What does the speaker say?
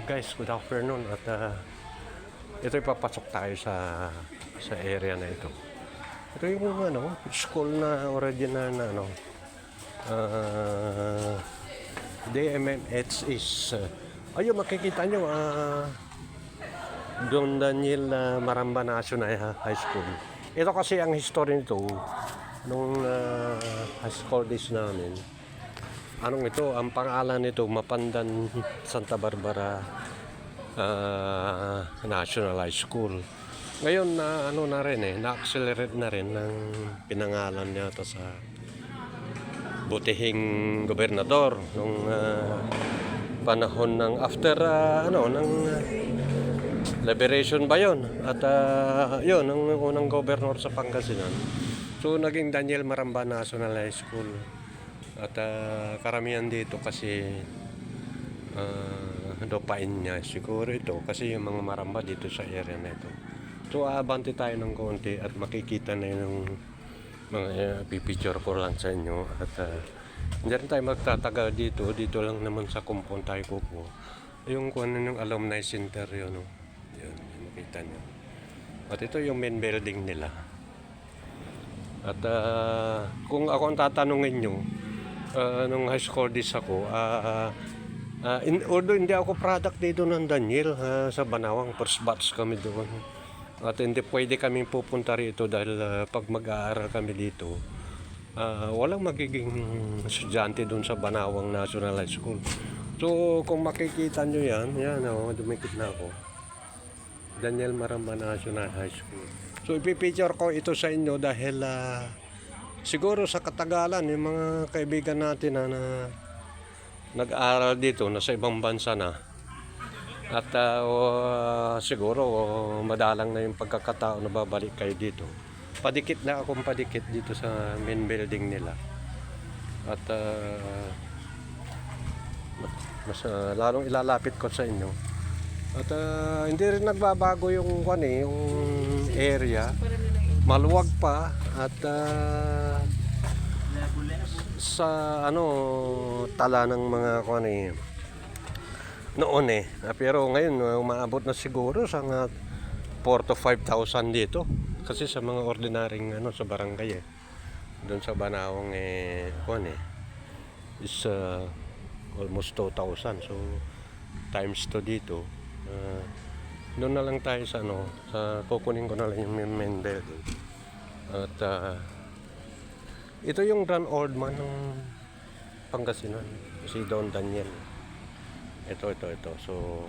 Guys, good afternoon at ito papasok tayo sa area na ito. Ito yung school na original na DMMH is ayun makikita nyo Don Daniel Maramba National High School. Ito kasi ang history nito nung high school days namin. Anong ito? Ang pangalan nito, Mapandan Santa Barbara National High School. Ngayon na rin na-accelerate na rin ng pinangalan niya ito sa butihing gobernador nung panahon ng after ng liberation ba yun? At yun, ang unang gobernador sa Pangasinan. So naging Daniel Maramba National High School. At karamihan dito kasi lupain niya siguro ito kasi yung mga maramba dito sa area na ito. So abante tayo ng konti at makikita na yung mga pipicture ko lang sa inyo. At hindi rin tayo magtatagal dito. Dito lang naman sa compound tayo kuko. Yung kung ano yung alumni center yun. Yun, makita nyo. At ito yung main building nila. At kung ako ang tatanungin nyo, nung high school days ako, although hindi ako product dito ng Daniel, sa Banawang, first batch kami doon. At hindi pwede kami pupunta rito dahil pag mag-aaral kami dito, walang magiging estudyante doon sa Banawang National High School. So kung makikita nyo yan, dumikit na ako. Daniel Maramba National High School. So ipipicture ko ito sa inyo dahil siguro sa katagalan yung mga kaibigan natin na nag-aaral dito na sa ibang bansa na at siguro madalang na yung pagkakataon na babalik kayo dito. Padikit na akong padikit dito sa main building nila at mas lalong ilalapit ko sa inyo at hindi rin nagbabago yung yung area, maluwag pa at sa tala ng mga noon pero ngayon umaabot na siguro sa 4 to 5,000 dito kasi sa mga ordinaryong sa barangay doon sa Banawang is almost 2,000. So times 2 dito, doon na lang tayo sa kukunin ko na lang yung main building. At ito yung Grand Old Man ng Pangasinan, si Don Daniel. Ito. So